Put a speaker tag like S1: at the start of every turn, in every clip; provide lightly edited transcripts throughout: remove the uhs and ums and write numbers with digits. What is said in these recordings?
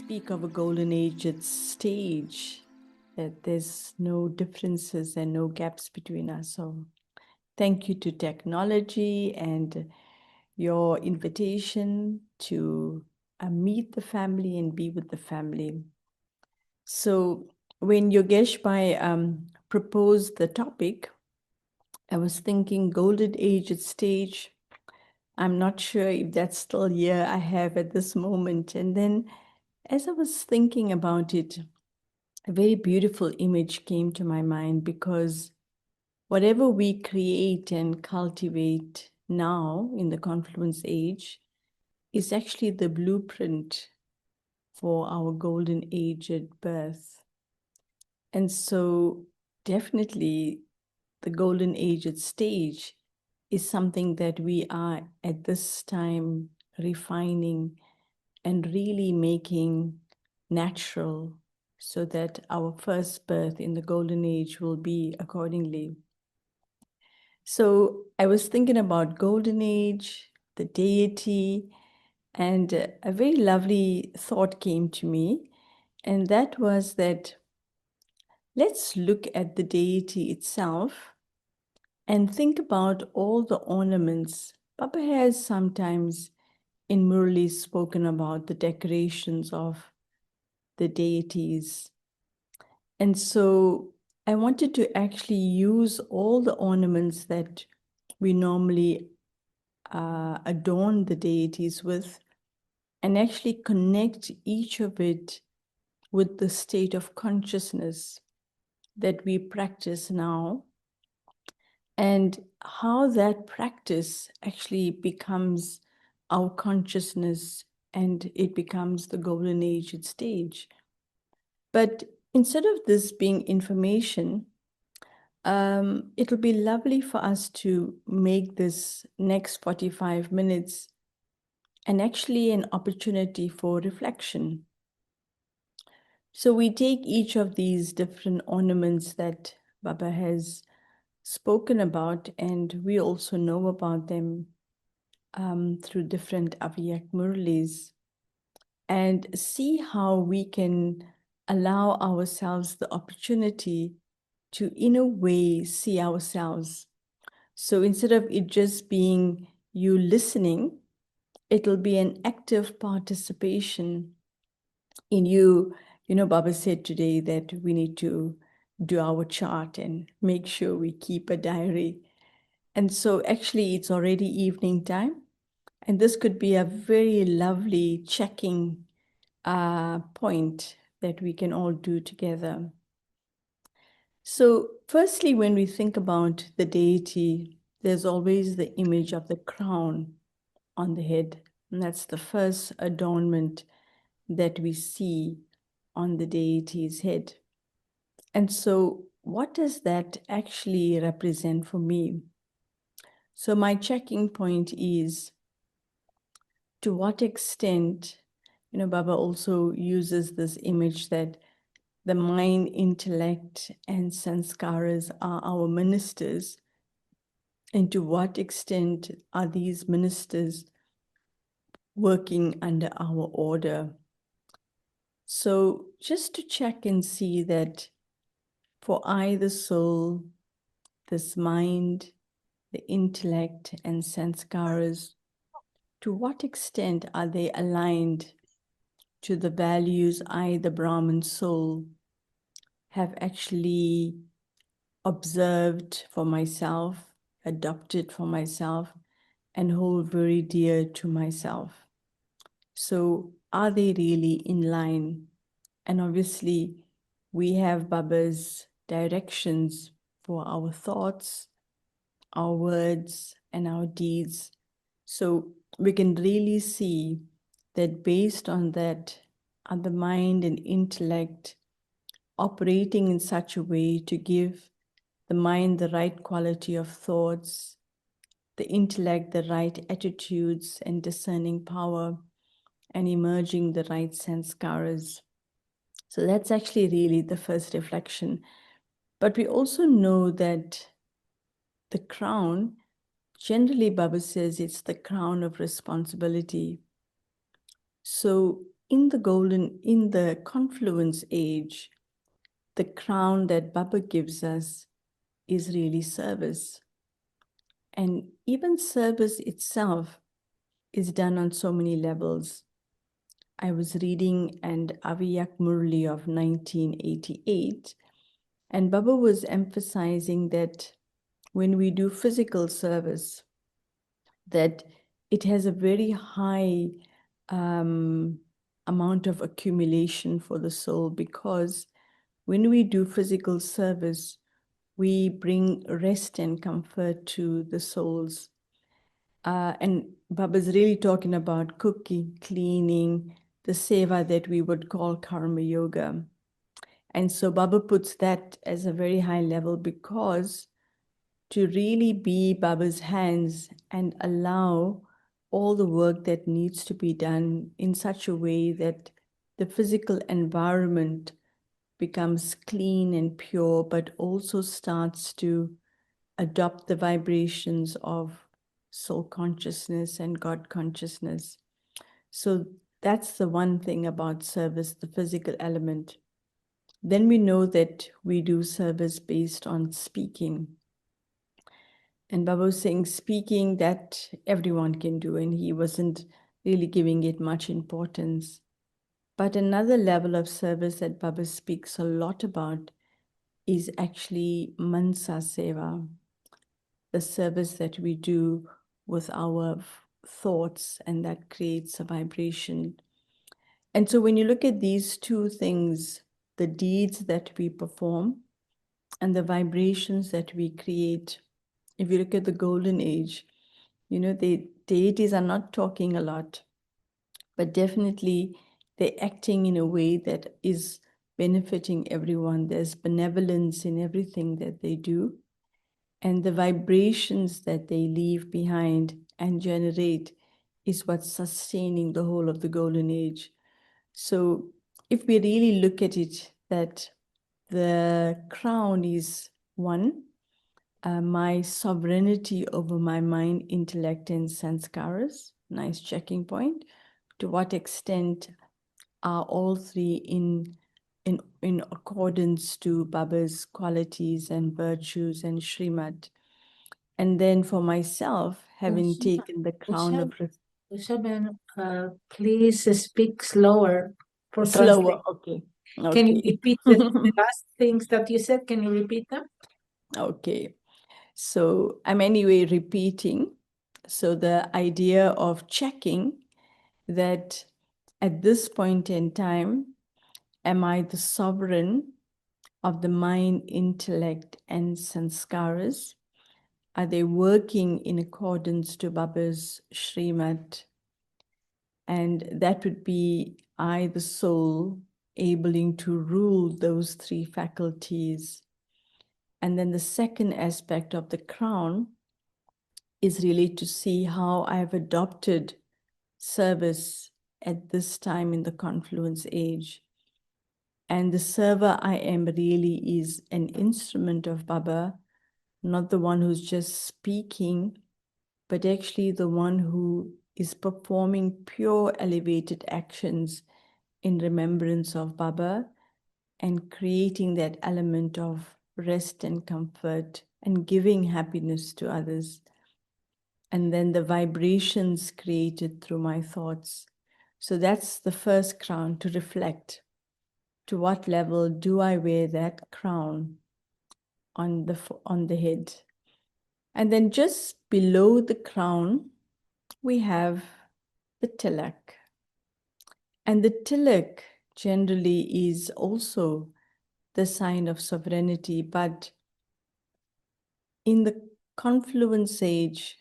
S1: speak of a golden age at stage, that there's no differences and no gaps between us. So thank you to technology and your invitation to meet the family and be with the family. So when Yogesh Bhai proposed the topic, I was thinking golden age at stage. I'm not sure if that's still here I have at this moment. And then as I was thinking about it, a very beautiful image came to my mind because whatever we create and cultivate now in the confluence age is actually the blueprint for our golden age at birth. And so definitely the golden age at stage is something that we are at this time refining and really making natural so that our first birth in the golden age will be accordingly. So I was thinking about golden age, the deity, and a very lovely thought came to me, and that was that let's look at the deity itself and think about all the ornaments. Papa has sometimes in Murli spoken about the decorations of the deities. And so I wanted to actually use all the ornaments that we normally adorn the deities with and actually connect each of it with the state of consciousness that we practice now and how that practice actually becomes our consciousness and it becomes the golden age at stage. But instead of this being information, it'll be lovely for us to make this next 45 minutes and actually an opportunity for reflection. So we take each of these different ornaments that Baba has spoken about, and we also know about them through different Avyak Murlis, and see how we can allow ourselves the opportunity to, in a way, see ourselves. So instead of it just being you listening, it'll be an active participation in you. You know, Baba said today that we need to do our chart and make sure we keep a diary. And so actually it's already evening time. And this could be a very lovely checking point that we can all do together. So firstly, when we think about the deity, there's always the image of the crown on the head. And that's the first adornment that we see on the deity's head. And so what does that actually represent for me? So my checking point is to what extent, you know, Baba also uses this image that the mind, intellect, and sanskaras are our ministers. And to what extent are these ministers working under our order? So just to check and see that for I, the soul, this mind, the intellect, and sanskaras, to what extent are they aligned to the values I, the Brahman soul, have actually observed for myself, adopted for myself, and hold very dear to myself? So are they really in line? And obviously, we have Baba's directions for our thoughts, our words, and our deeds. So we can really see that based on that, are the mind and intellect operating in such a way to give the mind the right quality of thoughts, the intellect the right attitudes and discerning power, and emerging the right sanskaras. So that's actually really the first reflection. But we also know that the crown, generally Baba says it's the crown of responsibility. So in the confluence age, the crown that Baba gives us is really service. And even service itself is done on so many levels. I was reading an Aviyak Murli of 1988, and Baba was emphasizing that when we do physical service, that it has a very high amount of accumulation for the soul, because when we do physical service, we bring rest and comfort to the souls. And Baba's really talking about cooking, cleaning, the seva that we would call karma yoga. And so Baba puts that as a very high level, because to really be Baba's hands and allow all the work that needs to be done in such a way that the physical environment becomes clean and pure, but also starts to adopt the vibrations of soul consciousness and God consciousness. So that's the one thing about service, the physical element. Then we know that we do service based on speaking. And Baba was saying speaking that everyone can do, and he wasn't really giving it much importance. But another level of service that Baba speaks a lot about is actually Mansa Seva, the service that we do with our thoughts, and that creates a vibration. And so when you look at these two things, the deeds that we perform and the vibrations that we create, if you look at the golden age, the deities are not talking a lot, but definitely they're acting in a way that is benefiting everyone. There's benevolence in everything that they do. And the vibrations that they leave behind and generate is what's sustaining the whole of the golden age. So if we really look at it, that the crown is one, my sovereignty over my mind, intellect, and sanskaras, nice checking point. To what extent are all three in accordance to Baba's qualities and virtues and Srimad? And then for myself, having
S2: Usha,
S1: taken the crown of
S2: Usha, please speak slower for
S1: slower,
S2: translation.
S1: okay,
S2: Can you
S1: okay.
S2: repeat the last things that you said? Can you repeat them?
S1: Okay, so I'm anyway repeating. So the idea of checking that at this point in time, am I the sovereign of the mind, intellect, and sanskaras? Are they working in accordance to Baba's Srimad? And that would be I, the soul, abling to rule those three faculties. And then the second aspect of the crown is really to see how I have adopted service at this time in the confluence age. And the server I am really is an instrument of Baba, not the one who's just speaking, but actually the one who is performing pure elevated actions in remembrance of Baba and creating that element of rest and comfort and giving happiness to others. And then the vibrations created through my thoughts. So that's the first crown, to reflect. To what level do I wear that crown on the head? And then just below the crown, we have the tilak. And the tilak generally is also the sign of sovereignty, but in the confluence age,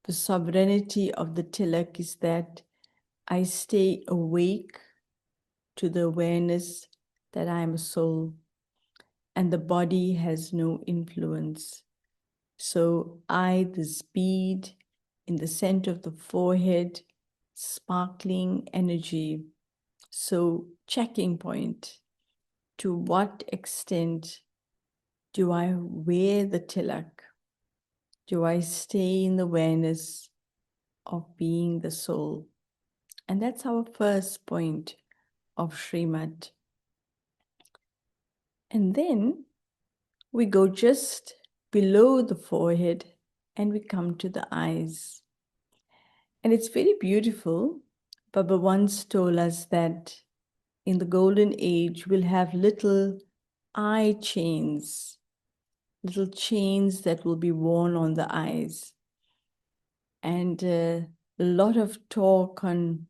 S1: the sovereignty of the tilak is that I stay awake to the awareness that I am a soul and the body has no influence. So I, this bead in the center of the forehead, sparkling energy. So checking point, to what extent do I wear the tilak? Do I stay in the awareness of being the soul? And that's our first point. of Srimad. And then we go just below the forehead and we come to the eyes. And it's very beautiful. Baba once told us that in the golden age, we'll have little eye chains, little chains that will be worn on the eyes. And a lot of talk on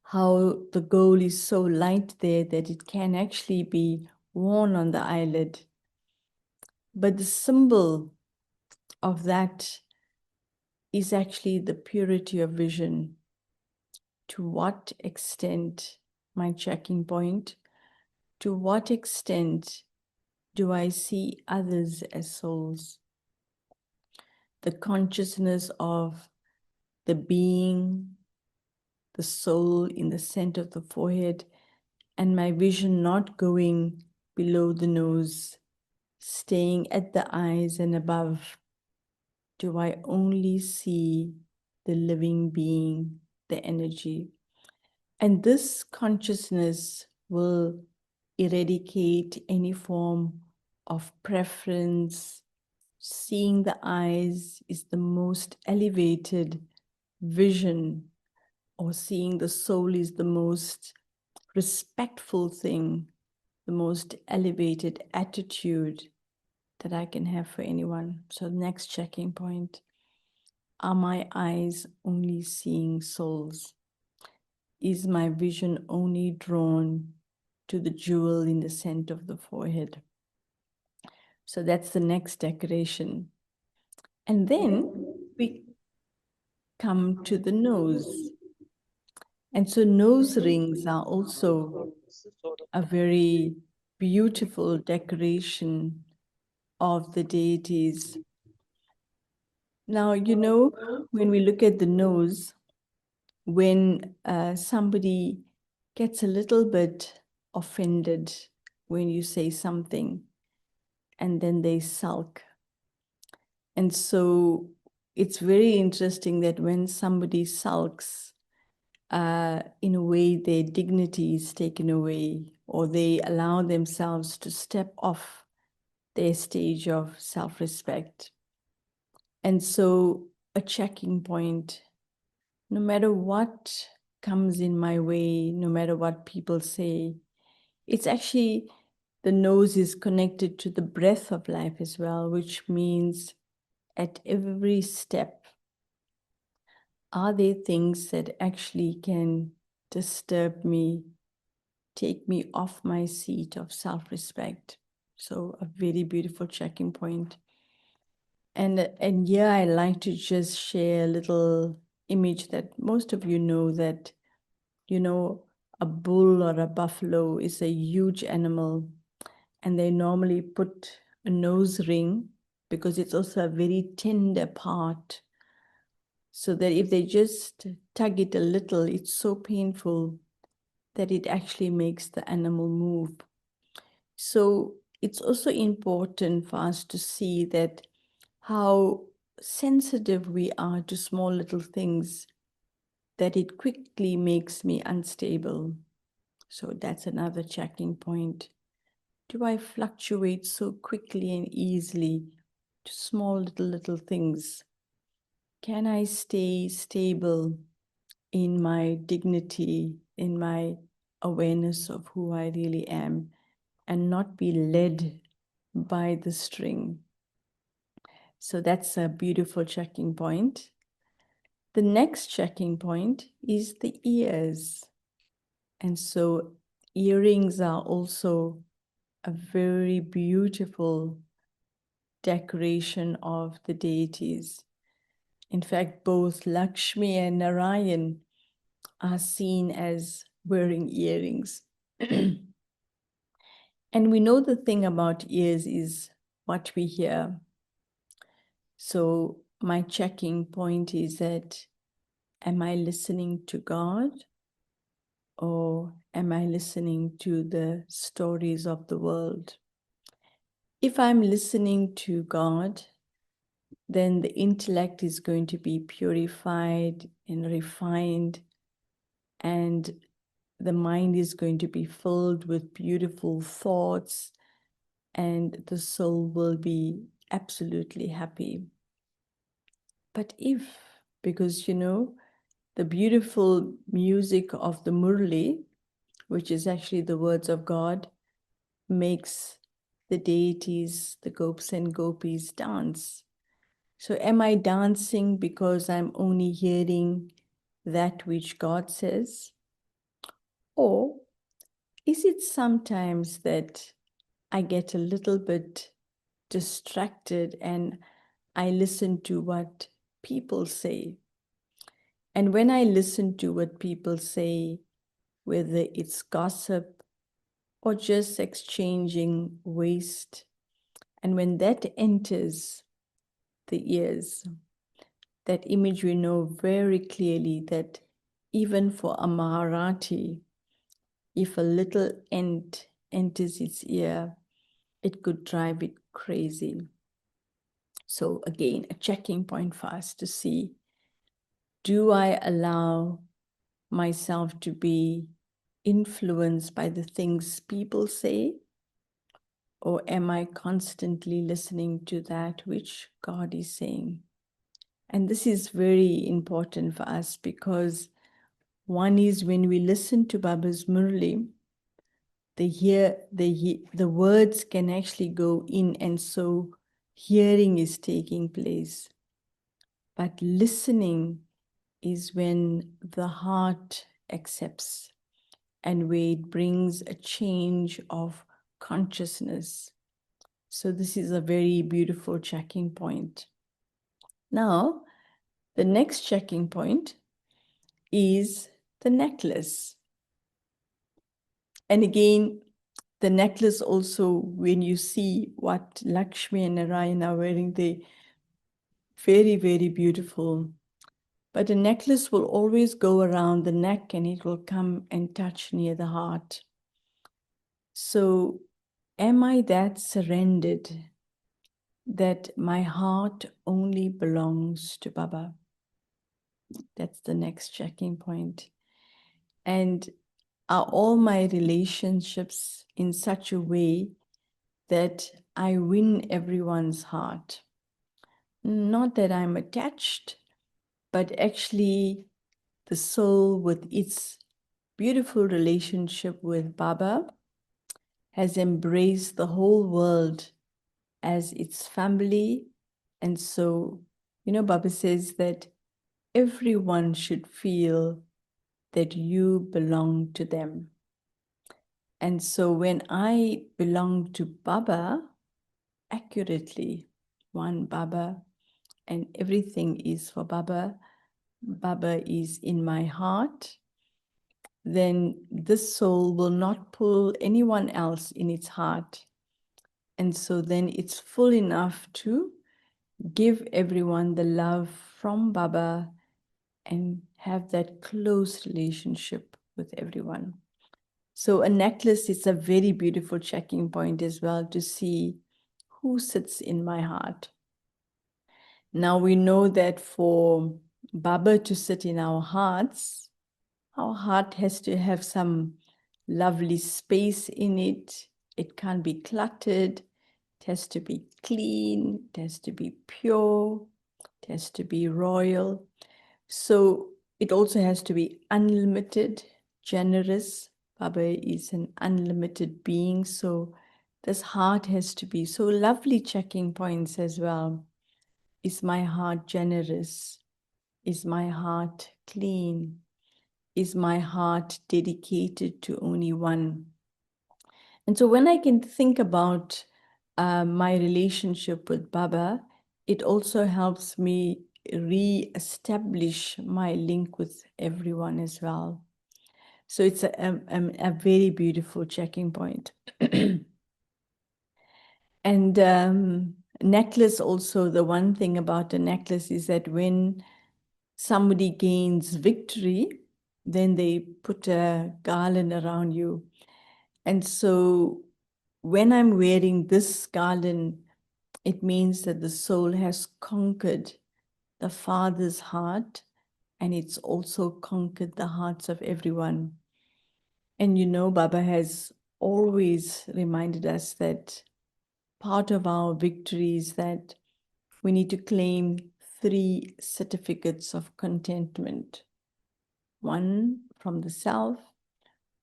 S1: how the gold is so light there that it can actually be worn on the eyelid. But the symbol of that is actually the purity of vision. To what extent, my checking point, to what extent do I see others as souls? The consciousness of the being, the soul in the center of the forehead, and my vision not going below the nose, staying at the eyes and above. Do I only see the living being, the energy? And this consciousness will eradicate any form of preference. Seeing the eyes is the most elevated vision, or seeing the soul is the most respectful thing, the most elevated attitude that I can have for anyone. So, next checking point, are my eyes only seeing souls? Is my vision only drawn to the jewel in the center of the forehead? So that's the next decoration. And then we come to the nose. And so nose rings are also a very beautiful decoration of the deities. Now, you know, when we look at the nose, when somebody gets a little bit offended when you say something and then they sulk. And so it's very interesting that when somebody sulks, in a way, their dignity is taken away, or they allow themselves to step off their stage of self-respect. And so a checking point, no matter what comes in my way, no matter what people say, it's actually the nose is connected to the breath of life as well, which means at every step, are there things that actually can disturb me, take me off my seat of self-respect? So a very beautiful checking point. And yeah, I like to just share a little image that most of you know that, you know, a bull or a buffalo is a huge animal, and they normally put a nose ring because it's also a very tender part, so that if they just tug it a little, it's so painful that it actually makes the animal move. So it's also important for us to see that how sensitive we are to small little things, that it quickly makes me unstable. So that's another checking point. Do I fluctuate so quickly and easily to small little things? Can I stay stable in my dignity, in my awareness of who I really am, and not be led by the string? So that's a beautiful checking point. The next checking point is the ears. And so earrings are also a very beautiful decoration of the deities. In fact, both Lakshmi and Narayan are seen as wearing earrings. And we know the thing about ears is what we hear. So my checking point is that, am I listening to God, or am I listening to the stories of the world? If I'm listening to God, then the intellect is going to be purified and refined, and the mind is going to be filled with beautiful thoughts, and the soul will be absolutely happy. But if, because the beautiful music of the Murli, which is actually the words of God, makes the deities, the gopis and gopis, dance. So am I dancing because I'm only hearing that which God says? Or is it sometimes that I get a little bit distracted and I listen to what people say? And when I listen to what people say, whether it's gossip or just exchanging waste, and when that enters the ears, that image we know very clearly that even for a Maharati, if a little ant enters its ear, it could drive it crazy. So again, a checking point for us to see, do I allow myself to be influenced by the things people say? Or am I constantly listening to that which God is saying? And this is very important for us because one is when we listen to Baba's Murli, the words can actually go in, and so hearing is taking place. But listening is when the heart accepts and where it brings a change of consciousness. So this is a very beautiful checking point. Now, the next checking point is the necklace. And again, the necklace also, when you see what Lakshmi and Narayan are wearing, they very, very beautiful. But the necklace will always go around the neck and it will come and touch near the heart. So am I that surrendered that my heart only belongs to Baba? That's the next checking point. And are all my relationships in such a way that I win everyone's heart? Not that I'm attached, but actually the soul with its beautiful relationship with Baba has embraced the whole world as its family. And so, Baba says that everyone should feel that you belong to them. And so when I belong to Baba accurately, one Baba, and everything is for Baba, Baba is in my heart, then this soul will not pull anyone else in its heart. And so then it's full enough to give everyone the love from Baba and have that close relationship with everyone. So a necklace is a very beautiful checking point as well to see who sits in my heart. Now we know that for Baba to sit in our heart has to have some lovely space in it. It can't be cluttered. It has to be clean. It has to be pure. It has to be royal. So it also has to be unlimited, generous. Baba is an unlimited being. So this heart has to be so lovely checking points as well. Is my heart generous? Is my heart clean? Is my heart dedicated to only one? And so when I can think about my relationship with Baba, it also helps me re-establish my link with everyone as well. So it's a very beautiful checking point. And necklace also, the one thing about a necklace is that when somebody gains victory, then they put a garland around you. And so when I'm wearing this garland, it means that the soul has conquered the Father's heart, and it's also conquered the hearts of everyone. And you know, Baba has always reminded us that part of our victory is that we need to claim 3 certificates of contentment, one from the self,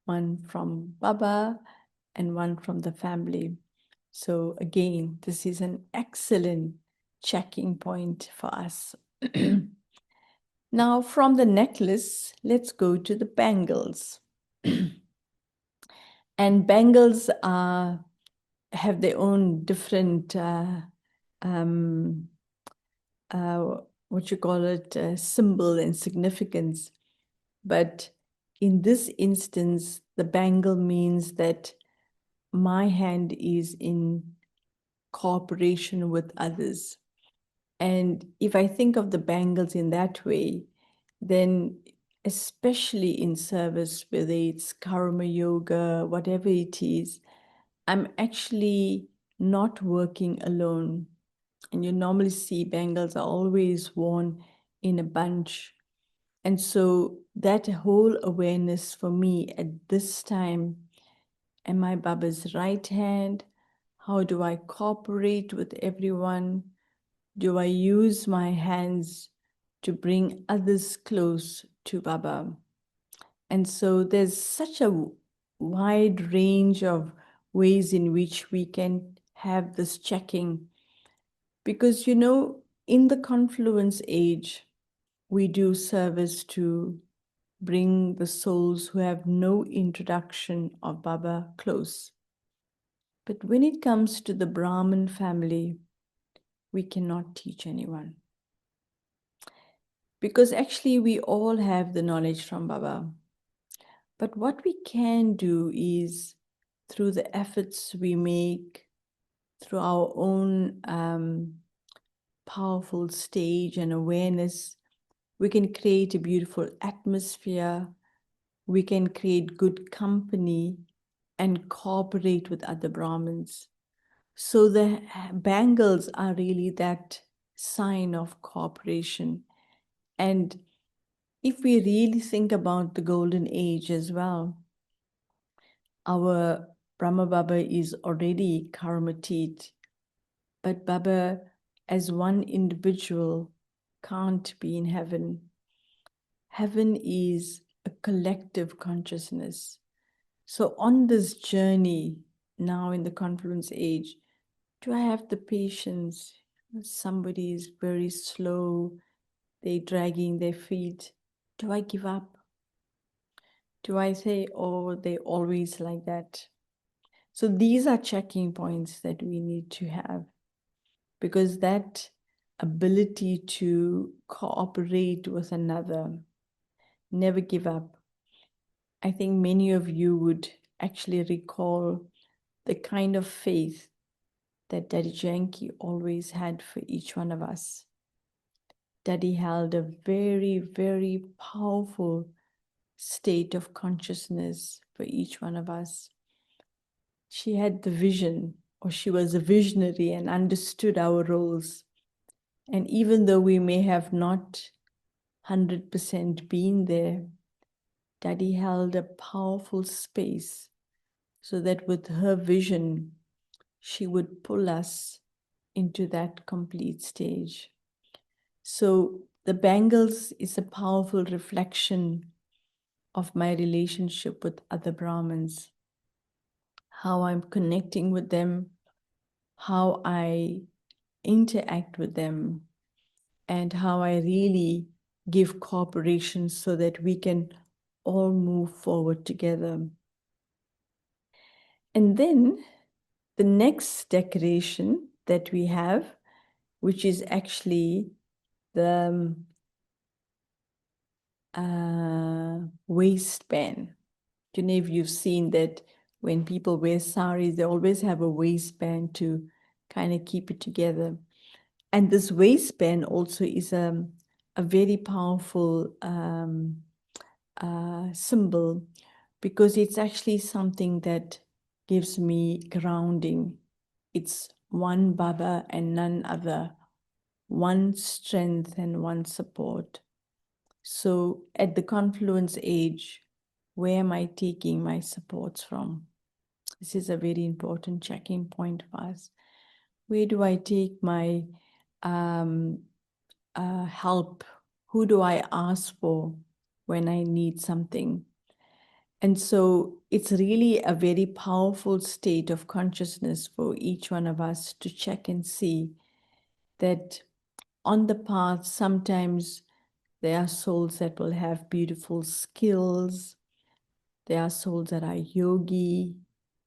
S1: one from Baba, and one from the family. So again, this is an excellent checking point for us. Now, from the necklace, let's go to the bangles. And bangles have their own different, um, what you call it, symbol and significance. But in this instance, the bangle means that my hand is in cooperation with others. And if I think of the bangles in that way, then especially in service, whether it's karma yoga, whatever it is, I'm actually not working alone. And you normally see bangles are always worn in a bunch. And so that whole awareness for me at this time, am I Baba's right hand? How do I cooperate with everyone? Do I use my hands to bring others close to Baba? And so there's such a wide range of ways in which we can have this checking. Because, you know, in the confluence age, we do service to bring the souls who have no introduction of Baba close. But when it comes to the Brahmin family, we cannot teach anyone. Because actually, we all have the knowledge from Baba. But what we can do is, through the efforts we make, through our own powerful stage and awareness, we can create a beautiful atmosphere, we can create good company and cooperate with other Brahmins. So the bangles are really that sign of cooperation. And if we really think about the golden age as well, our Brahma Baba is already karmatit, but Baba as one individual can't be in heaven. Heaven is a collective consciousness. So on this journey, now in the confluence age, do I have the patience? Somebody is very slow, they're dragging their feet. Do I give up? Do I say, oh, they always like that? So these are checking points that we need to have, because that ability to cooperate with another, never give up. I think many of you would actually recall the kind of faith that Daddy Janki always had for each one of us. Daddy held a very, very powerful state of consciousness for each one of us. She had the vision, or she was a visionary and understood our roles. And even though we may have not 100% been there, Daddy held a powerful space so that with her vision, she would pull us into that complete stage. So the bangles is a powerful reflection of my relationship with other Brahmins, how I'm connecting with them, how I interact with them, and how I really give cooperation so that we can all move forward together. And then the next decoration that we have, which is actually the waistband. You know, if you've seen that when people wear saris, they always have a waistband to kind of keep it together. And this waistband also is a very powerful symbol, because it's actually something that gives me grounding. It's one Baba and none other, one strength and one support. So at the confluence age, where am I taking my supports from? This is a very important checking point for us. Where do I take my um, help? Who do I ask for when I need something? And so it's really a very powerful state of consciousness for each one of us to check and see that on the path, sometimes there are souls that will have beautiful skills. There are souls that are yogi,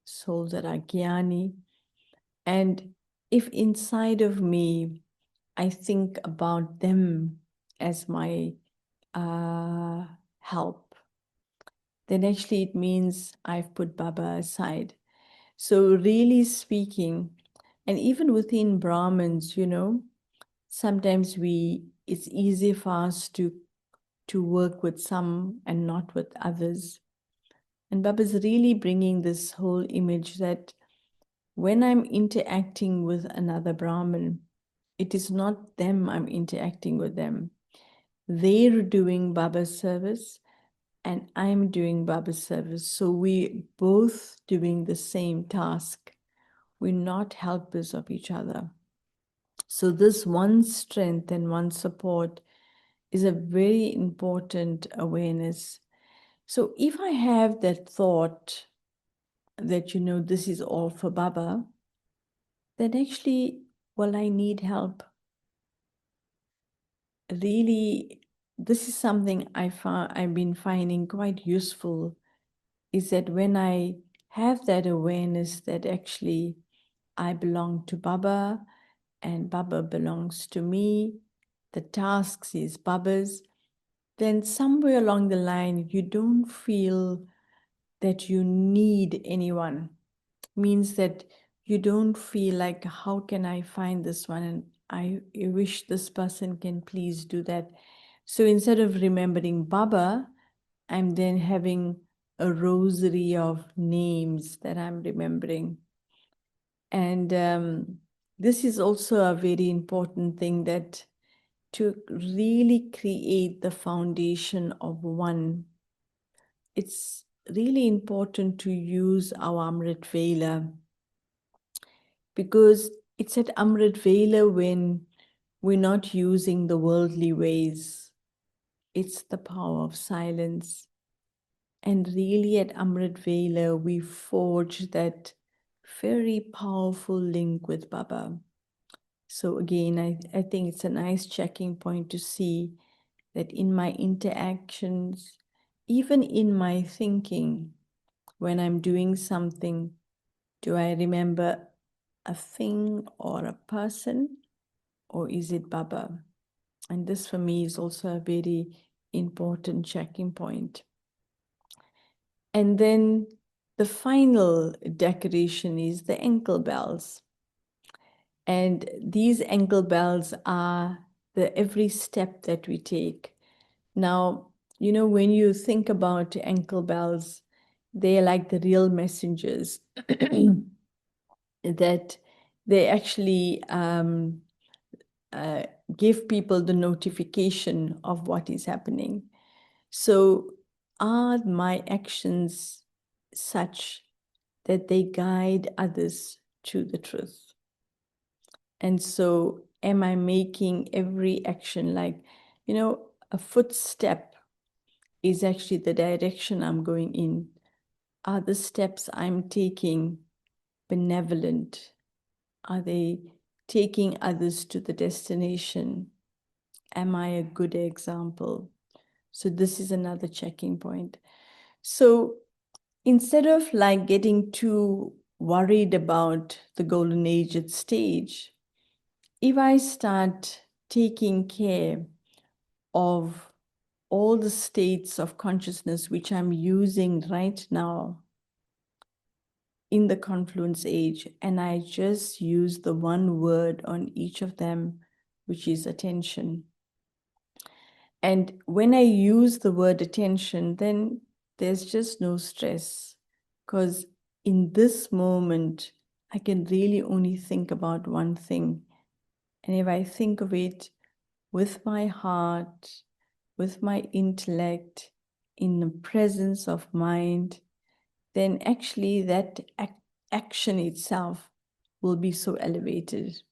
S1: souls that are jnani. And if inside of me, I think about them as my help, then actually it means I've put Baba aside. So, really speaking, and even within Brahmins, sometimes it's easy for us to work with some and not with others. And Baba's really bringing this whole image that when I'm interacting with another Brahmin, it is not them I'm interacting with them. They're doing Baba's service and I'm doing Baba's service. So we both doing the same task. We're not helpers of each other. So this one strength and one support is a very important awareness. So if I have that thought that, this is all for Baba, then actually, well, I need help. Really, this is something I've been finding quite useful, is that when I have that awareness that actually I belong to Baba and Baba belongs to me, the tasks is Baba's, then somewhere along the line, you don't feel that you need anyone. Means that you don't feel like, how can I find this one? And I wish this person can please do that. So instead of remembering Baba, I'm then having a rosary of names that I'm remembering. And this is also a very important thing, that to really create the foundation of one, it's really important to use our Amrit Vela, because it's at Amrit Vela when we're not using the worldly ways. It's the power of silence. And really at Amrit Vela, we forge that very powerful link with Baba. So again, I think it's a nice checking point to see that in my interactions, even in my thinking, when I'm doing something, do I remember a thing or a person, or is it Baba? And this for me is also a very important checking point. And then the final decoration is the ankle bells. And these ankle bells are the every step that we take. Now, when you think about ankle bells, they're like the real messengers that they actually uh, give people the notification of what is happening. So, are my actions such that they guide others to the truth? And so, am I making every action like, a footstep is actually the direction I'm going in? Are the steps I'm taking benevolent? Are they taking others to the destination? Am I a good example? So this is another checking point. So instead of like getting too worried about the golden age at stage, if I start taking care of all the states of consciousness which I'm using right now in the confluence age, and I just use the one word on each of them, which is attention. And when I use the word attention, then there's just no stress, because in this moment, I can really only think about one thing. And if I think of it with my heart, with my intellect, in the presence of mind, then actually that action itself will be so elevated.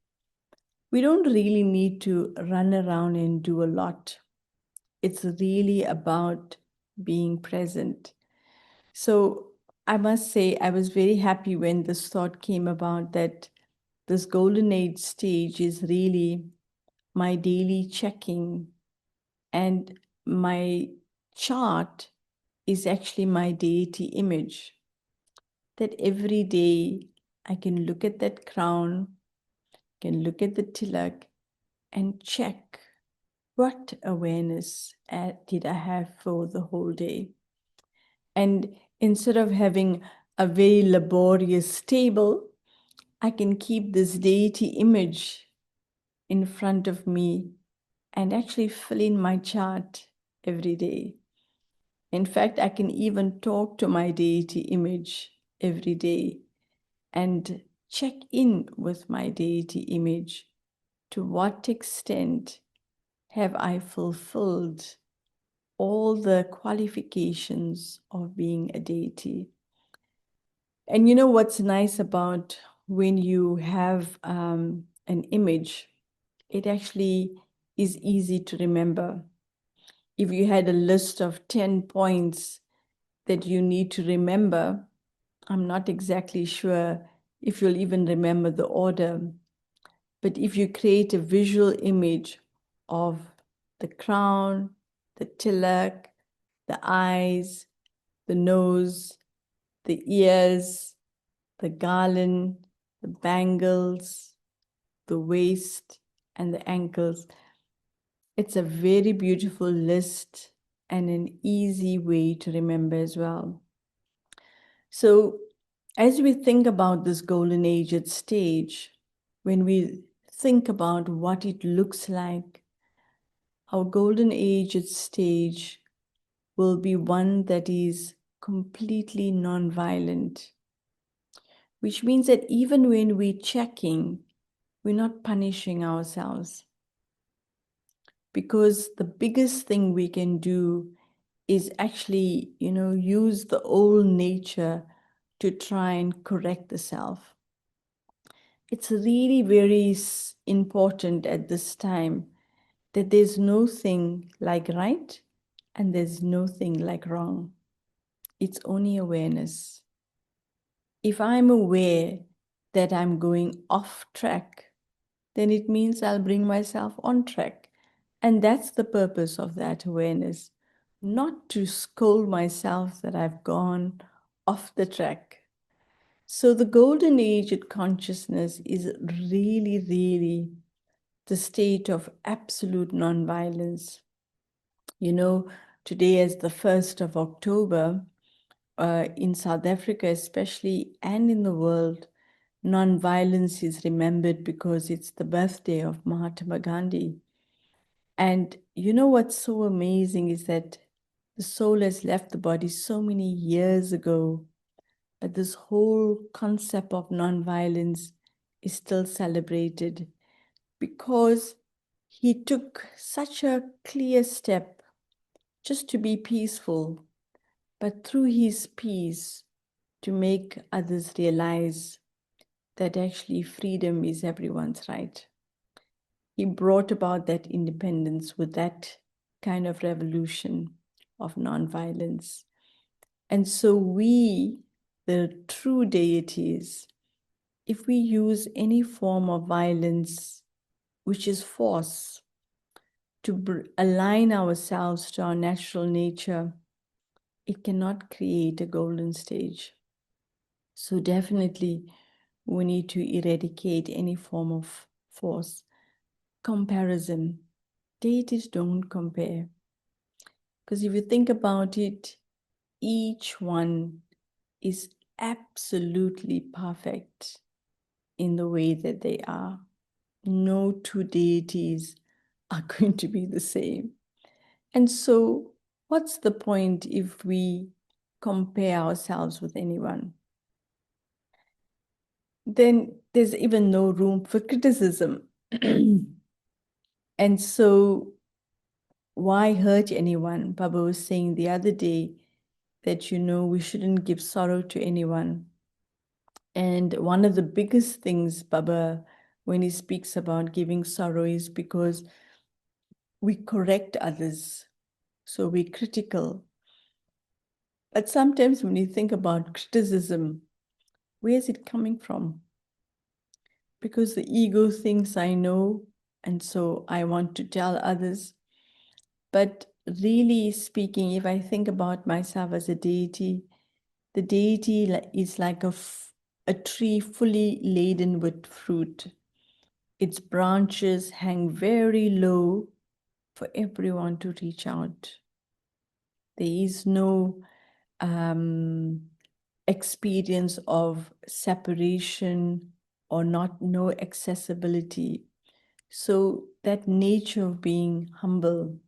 S1: We don't really need to run around and do a lot. It's really about being present. So I must say, I was very happy when this thought came about that this golden age stage is really my daily checking, and my chart is actually my deity image. That every day I can look at that crown, can look at the tilak, and check what awareness did I have for the whole day. And instead of having a very laborious table, I can keep this deity image in front of me and actually fill in my chart every day. In fact, I can even talk to my deity image every day and check in with my deity image. To what extent have I fulfilled all the qualifications of being a deity? And you know what's nice about when you have an image, it actually is easy to remember. If you had a list of 10 points that you need to remember, I'm not exactly sure if you'll even remember the order. But if you create a visual image of the crown, the tilak, the eyes, the nose, the ears, the garland, the bangles, the waist, and the ankles, it's a very beautiful list and an easy way to remember as well. So, as we think about this golden age at stage, when we think about what it looks like, our golden age at stage will be one that is completely non-violent, which means that even when we're checking, we're not punishing ourselves. Because the biggest thing we can do is actually, use the old nature to try and correct the self. It's really very important at this time that there's no thing like right and there's no thing like wrong. It's only awareness. If I'm aware that I'm going off track, then it means I'll bring myself on track. And that's the purpose of that awareness, not to scold myself that I've gone off the track. So the golden age of consciousness is really, really the state of absolute nonviolence. You know, today is the 1st of October, in South Africa especially, and in the world, nonviolence is remembered because it's the birthday of Mahatma Gandhi. And you know what's so amazing is that the soul has left the body so many years ago, but this whole concept of nonviolence is still celebrated because he took such a clear step just to be peaceful, but through his peace to make others realize that actually freedom is everyone's right. He brought about that independence with that kind of revolution of nonviolence. And so we, the true deities, if we use any form of violence, which is force, to align ourselves to our natural nature, it cannot create a golden stage. So definitely we need to eradicate any form of force. Comparison. Deities don't compare. Because if you think about it, each one is absolutely perfect in the way that they are. No two deities are going to be the same. And so, what's the point if we compare ourselves with anyone? Then there's even no room for criticism. And so, why hurt anyone? Baba was saying the other day that, we shouldn't give sorrow to anyone. And one of the biggest things, Baba, when he speaks about giving sorrow, is because we correct others. So we're critical. But sometimes when you think about criticism, where is it coming from? Because the ego thinks I know, and so I want to tell others. But really speaking, if I think about myself as a deity, the deity is like a tree fully laden with fruit. Its branches hang very low for everyone to reach out. There is no experience of separation or no accessibility. So that nature of being humble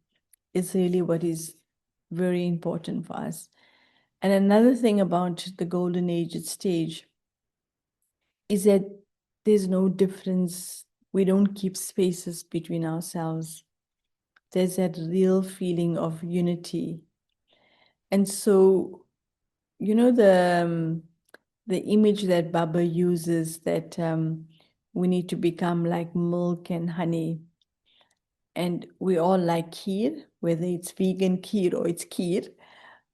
S1: is really what is very important for us. And another thing about the golden age stage is that there's no difference. We don't keep spaces between ourselves. There's that real feeling of unity. And so, the image that Baba uses, that we need to become like milk and honey. And we all like kheer, whether it's vegan kheer or it's kheer.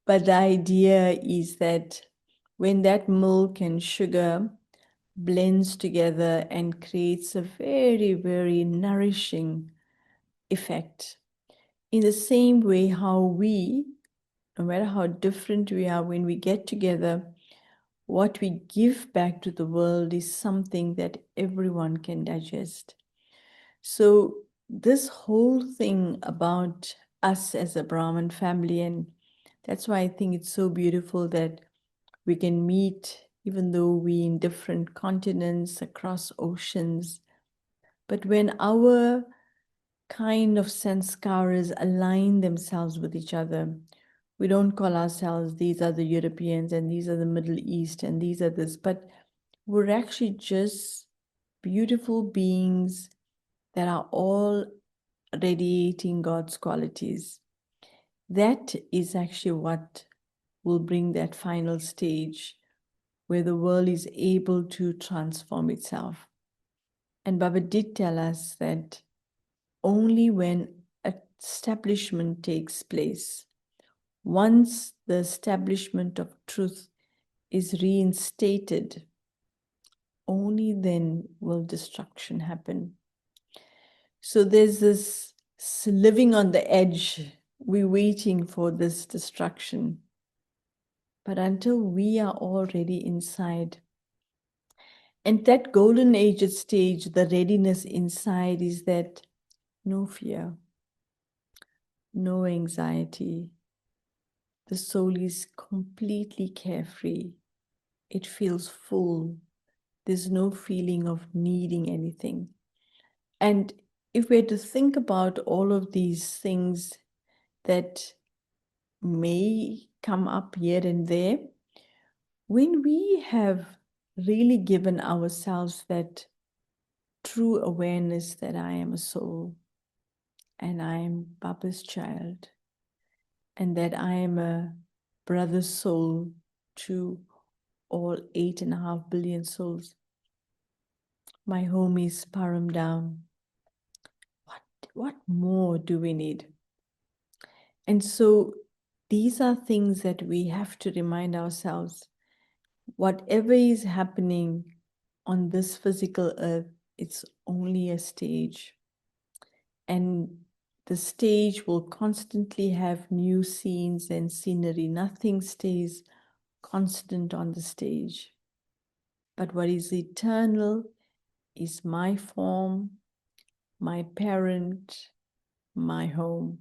S1: But the idea is that when that milk and sugar blends together and creates a very, very nourishing effect, in the same way how we, no matter how different we are, when we get together, what we give back to the world is something that everyone can digest. So this whole thing about us as a Brahmin family, and that's why I think it's so beautiful that we can meet, even though we're in different continents, across oceans. But when our kind of sanskaras align themselves with each other, we don't call ourselves, these are the Europeans and these are the Middle East and these are this, but we're actually just beautiful beings that are all radiating God's qualities. That is actually what will bring that final stage where the world is able to transform itself. And Baba did tell us that only when establishment takes place, once the establishment of truth is reinstated, only then will destruction happen. So there's this living on the edge. We're waiting for this destruction. But until we are already inside, and that golden age stage, the readiness inside is that no fear, no anxiety. The soul is completely carefree. It feels full. There's no feeling of needing anything. And if we're to think about all of these things that may come up here and there, when we have really given ourselves that true awareness that I am a soul and I am Baba's child and that I am a brother's soul to all 8.5 billion souls. My home is Param down. What more do we need? And so these are things that we have to remind ourselves. Whatever is happening on this physical earth, it's only a stage. And the stage will constantly have new scenes and scenery. Nothing stays constant on the stage. But what is eternal is my form, my parent, my home.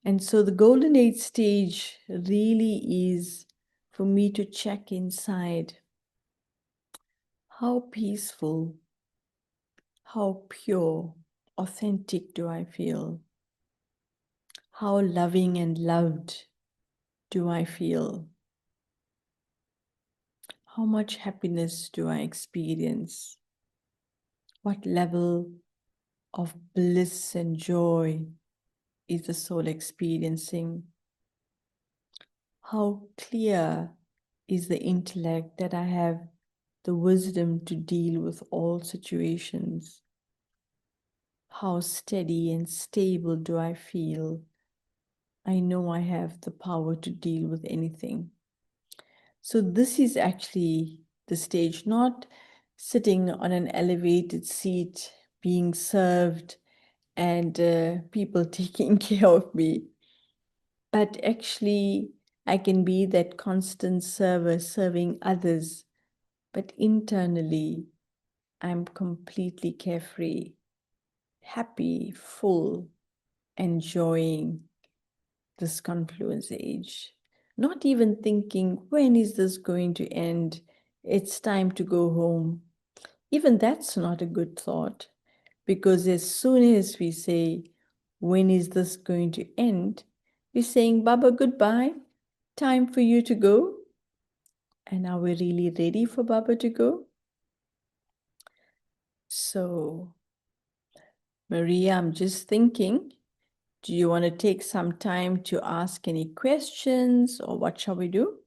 S1: And so the golden age stage really is for me to check inside. How peaceful, how pure, authentic do I feel? How loving and loved do I feel? How much happiness do I experience? What level of bliss and joy is the soul experiencing? How clear is the intellect that I have the wisdom to deal with all situations? How steady and stable do I feel? I know I have the power to deal with anything. So, this is actually the stage, not sitting on an elevated seat, being served, and people taking care of me, but actually, I can be that constant server serving others, but internally, I'm completely carefree, happy, full, enjoying this confluence age. Not even thinking, when is this going to end? It's time to go home. Even that's not a good thought, because as soon as we say, when is this going to end? We're saying, Baba, goodbye. Time for you to go. And are we really ready for Baba to go? So, Maria, I'm just thinking, do you want to take some time to ask any questions, or what shall we do?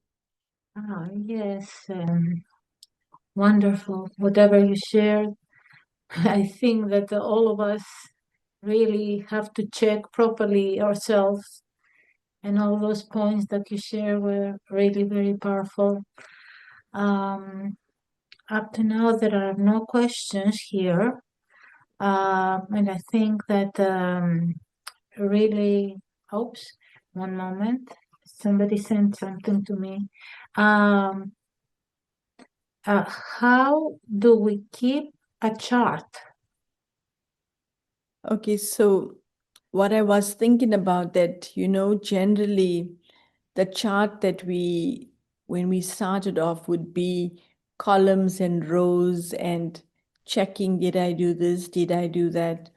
S2: Yes, wonderful. Whatever you shared, I think that all of us really have to check properly ourselves, and all those points that you share were really very powerful. Up to now, there are no questions here, and I think that really, oops, one moment, somebody sent something to me. Um, how do we keep a chart?
S1: Okay, so what I was thinking about that, generally the chart that when we started off, would be columns and rows and checking, did I do this? Did I do that?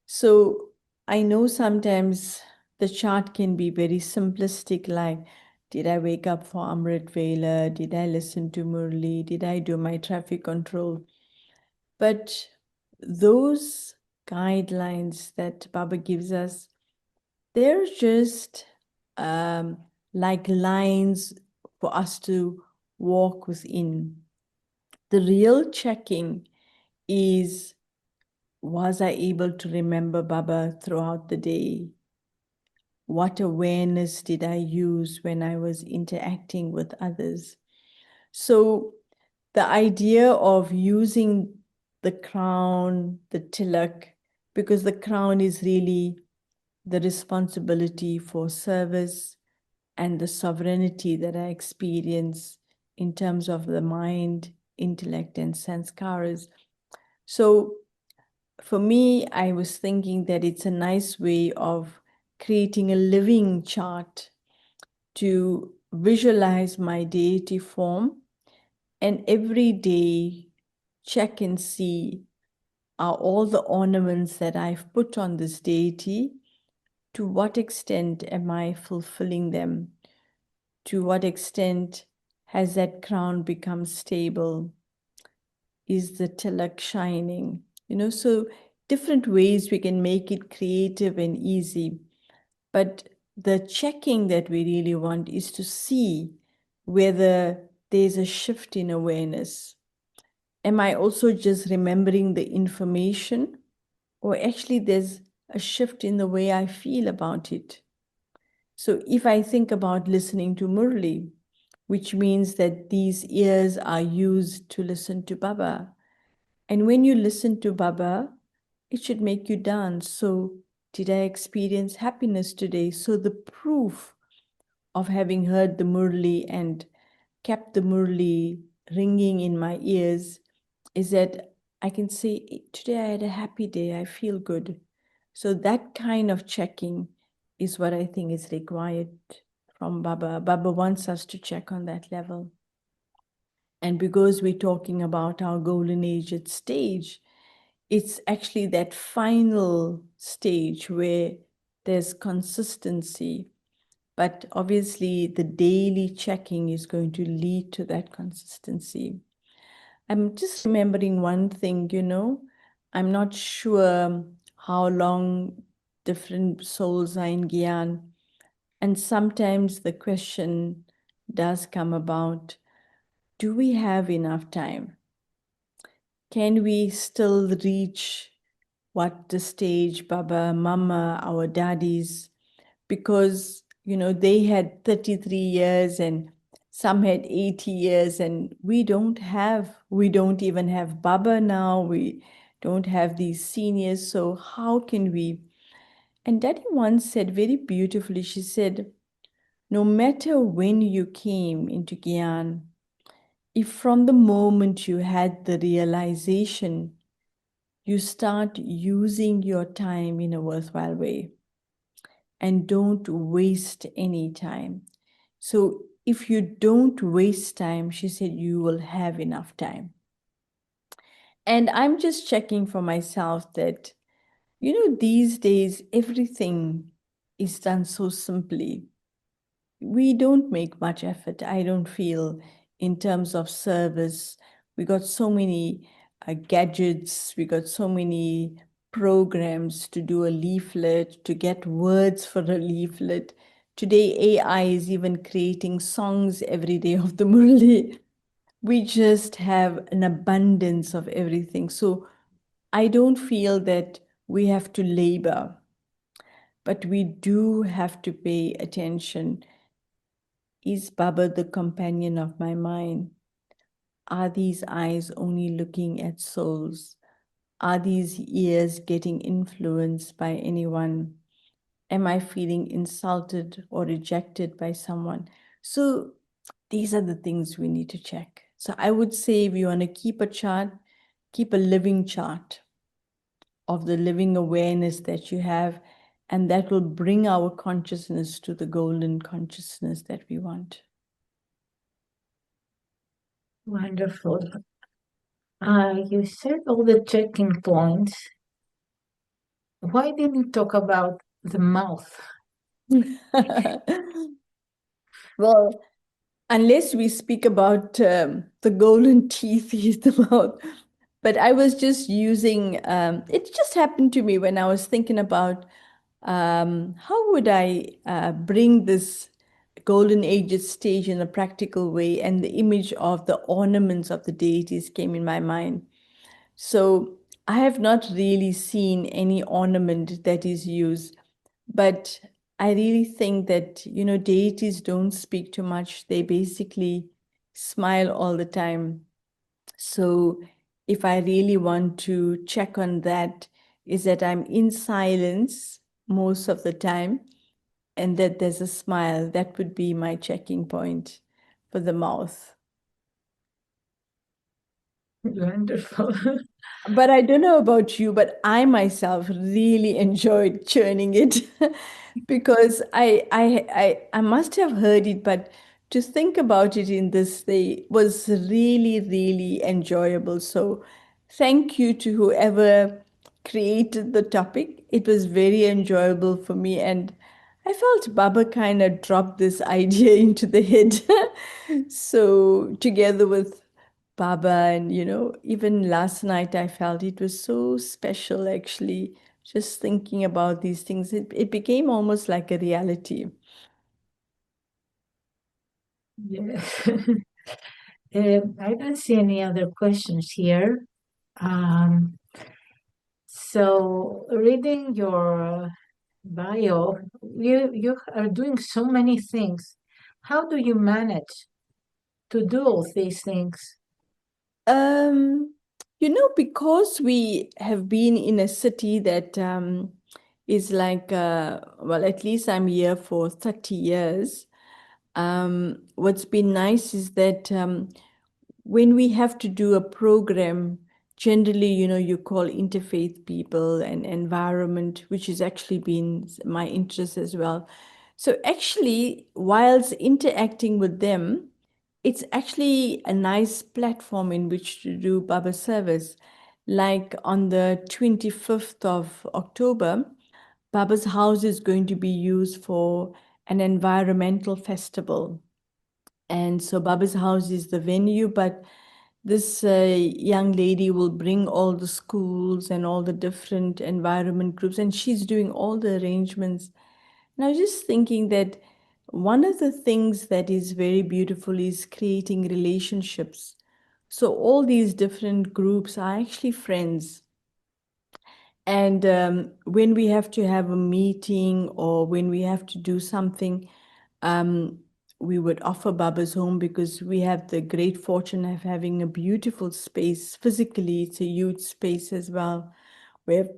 S1: So I know sometimes the chart can be very simplistic, like, did I wake up for Amrit Vela? Did I listen to Murli? Did I do my traffic control? But those guidelines that Baba gives us, they're just um, like lines for us to walk within. The real checking is, was I able to remember Baba throughout the day? What awareness did I use when I was interacting with others? So, the idea of using the crown, the tilak, because the crown is really the responsibility for service and the sovereignty that I experience in terms of the mind, intellect, and sanskaras. So, for me, I was thinking that it's a nice way of creating a living chart to visualize my deity form, and every day check and see, are all the ornaments that I've put on this deity, to what extent am I fulfilling them? To what extent has that crown become stable? Is the tilak shining? So different ways we can make it creative and easy. But the checking that we really want is to see whether there's a shift in awareness. Am I also just remembering the information, or actually there's a shift in the way I feel about it? So if I think about listening to Murli, which means that these ears are used to listen to Baba. And when you listen to Baba, it should make you dance. So, did I experience happiness today? So, the proof of having heard the Murli and kept the Murli ringing in my ears is that I can say, today I had a happy day, I feel good. So, that kind of checking is what I think is required from Baba. Baba wants us to check on that level. And because we're talking about our golden age at stage, it's actually that final stage where there's consistency. But obviously, the daily checking is going to lead to that consistency. I'm just remembering one thing, I'm not sure how long different souls are in Gyan. And sometimes the question does come about, do we have enough time? Can we still reach what the stage Baba, Mama, our daddies, because they had 33 years and some had 80 years, and we don't even have Baba now. We don't have these seniors. So how can we? And Daddy once said very beautifully, she said, no matter when you came into Gyan, if from the moment you had the realization, you start using your time in a worthwhile way and don't waste any time. So if you don't waste time, she said, you will have enough time. And I'm just checking for myself that, these days, everything is done so simply. We don't make much effort, I don't feel, in terms of service. We got so many gadgets, we got so many programs to do a leaflet, to get words for a leaflet. Today, AI is even creating songs every day of the Murli. We just have an abundance of everything. So I don't feel that we have to labor, but we do have to pay attention. Is Baba the companion of my mind? Are these eyes only looking at souls? Are these ears getting influenced by anyone? Am I feeling insulted or rejected by someone? So these are the things we need to check. So I would say if you want to keep a chart, keep a living chart of the living awareness that you have, and that will bring our consciousness to the golden consciousness that we want.
S2: Wonderful. You said all the checking points. Why didn't you talk about the mouth?
S1: Well, unless we speak about the golden teeth is the mouth. But I was just using, it just happened to me when I was thinking about how would I bring this golden ages stage in a practical way, and the image of the ornaments of the deities came in my mind. So I have not really seen any ornament that is used, but I really think that, deities don't speak too much. They basically smile all the time. So if I really want to check on that, is that I'm in silence most of the time and that there's a smile. That would be my checking point for the mouth.
S2: Wonderful.
S1: But I don't know about you, but I myself really enjoyed churning it because I must have heard it, but to think about it in this way was really, really enjoyable. So thank you to whoever created the topic. It was very enjoyable for me, and I felt Baba kind of dropped this idea into the head. So together with Baba, and even last night I felt it was so special actually. Just thinking about these things, it became almost like a reality.
S2: Yes. I don't see any other questions here. So reading your bio, you are doing so many things. How do you manage to do all these things?
S1: Um, because we have been in a city that is like, well, at least I'm here for 30 years. What's been nice is that when we have to do a program, generally, you call interfaith people and environment, which has actually been my interest as well. So actually, whilst interacting with them, it's actually a nice platform in which to do Baba service. Like on the 25th of October, Baba's house is going to be used for an environmental festival. And so Baba's house is the venue, but this young lady will bring all the schools and all the different environment groups, and she's doing all the arrangements. And I was just thinking that one of the things that is very beautiful is creating relationships. So all these different groups are actually friends. And when we have to have a meeting or when we have to do something, um, we would offer Baba's home because we have the great fortune of having a beautiful space. Physically, it's a huge space as well. We have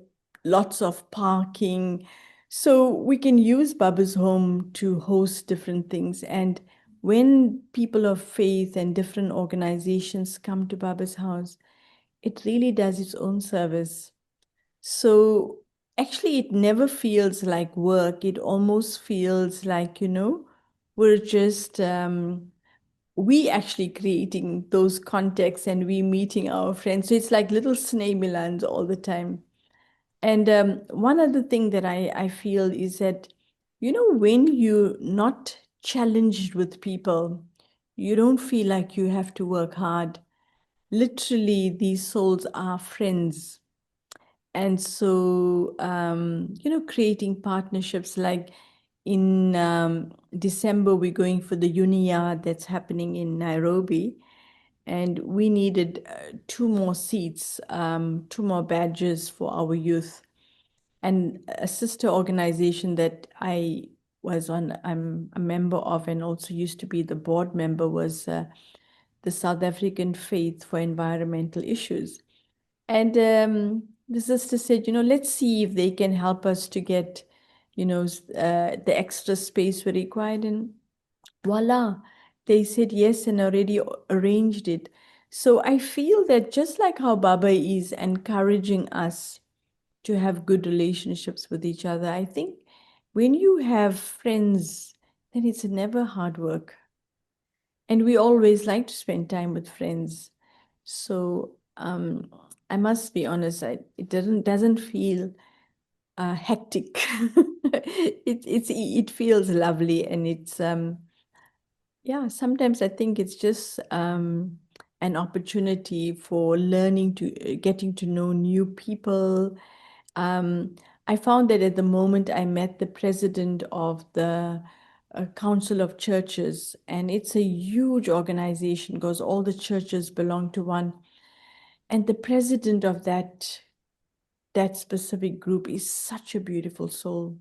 S1: lots of parking. So we can use Baba's home to host different things. And when people of faith and different organizations come to Baba's house, it really does its own service. So actually, it never feels like work. It almost feels like, we're just, we actually creating those contexts and we meeting our friends. So it's like little snake milans all the time. And one other thing that I feel is that, when you're not challenged with people, you don't feel like you have to work hard. Literally, these souls are friends. And so, creating partnerships like in December, we're going for the Unia that's happening in Nairobi. And we needed two more seats, two more badges for our youth. And a sister organization that I'm a member of and also used to be the board member was the South African Faith for Environmental Issues. And the sister said, let's see if they can help us to get, the extra space we required. And voila, they said yes and already arranged it. So I feel that just like how Baba is encouraging us to have good relationships with each other, I think when you have friends, then it's never hard work. And we always like to spend time with friends. So I must be honest, it doesn't feel hectic. It feels lovely, and it's yeah. Sometimes I think it's just an opportunity for learning to getting to know new people. Um, I found that at the moment I met the president of the Council of Churches, and it's a huge organization because all the churches belong to one. And the president of that specific group is such a beautiful soul.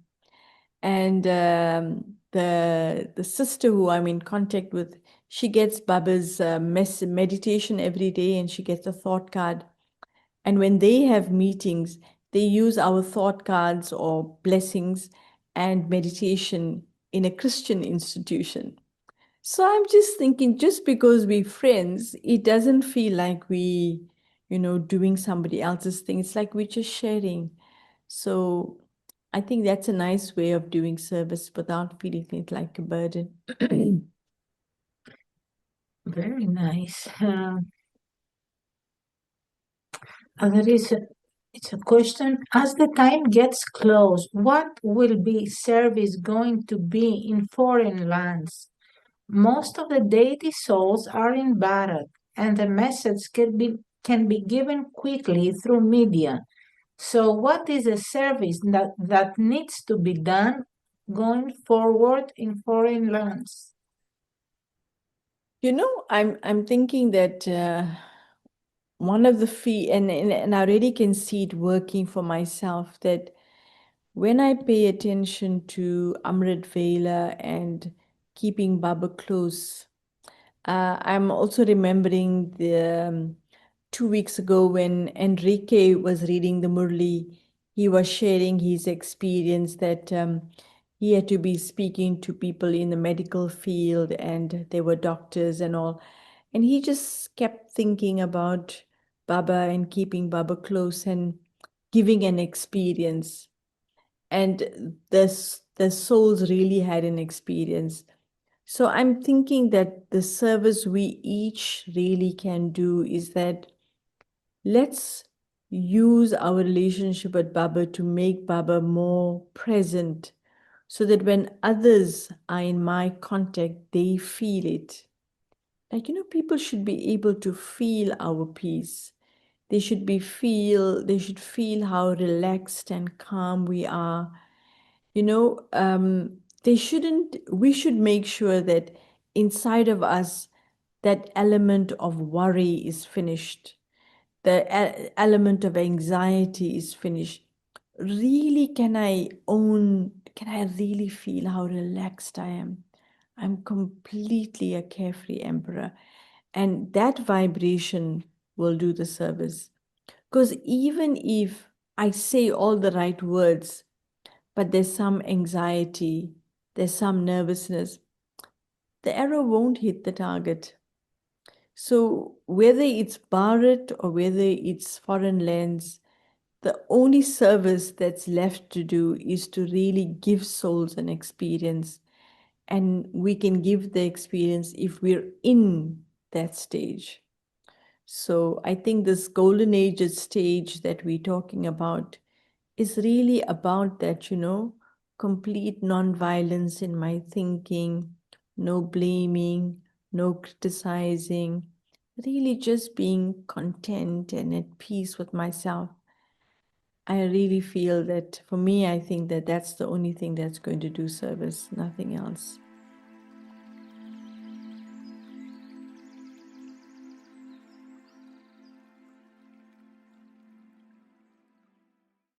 S1: And the sister who I'm in contact with, she gets Baba's meditation every day, and she gets a thought card. And when they have meetings, they use our thought cards or blessings and meditation in a Christian institution. So I'm just thinking, just because we're friends, it doesn't feel like we, doing somebody else's thing. It's like we're just sharing. So I think that's a nice way of doing service without feeling it like a burden.
S2: Very nice. There is it's a question. As the time gets close, what will be service going to be in foreign lands? Most of the deity souls are in Bharat, and the message can be given quickly through media. So, what is a service that needs to be done going forward in foreign lands?
S1: I'm thinking that one of the fee and I already can see it working for myself that when I pay attention to Amrit Vela and keeping Baba close, I'm also remembering the 2 weeks ago when Enrique was reading the Murli, he was sharing his experience that he had to be speaking to people in the medical field and they were doctors and all. And he just kept thinking about Baba and keeping Baba close and giving an experience. And the souls really had an experience. So I'm thinking that the service we each really can do is that let's use our relationship with Baba to make Baba more present so that when others are in my contact, they feel it. Like, people should be able to feel our peace. They should feel how relaxed and calm we are. We should make sure that inside of us, that element of worry is finished, the element of anxiety is finished. Really, can I really feel how relaxed I am? I'm completely a carefree emperor. And that vibration will do the service. Because even if I say all the right words, but there's some anxiety, there's some nervousness, the arrow won't hit the target. So whether it's Bharat or whether it's foreign lands, the only service that's left to do is to really give souls an experience. And we can give the experience if we're in that stage. So I think this golden age stage that we're talking about is really about that, complete non-violence in my thinking, no blaming, no criticizing, really just being content and at peace with myself. I really feel that for me, I think that that's the only thing that's going to do service, nothing else.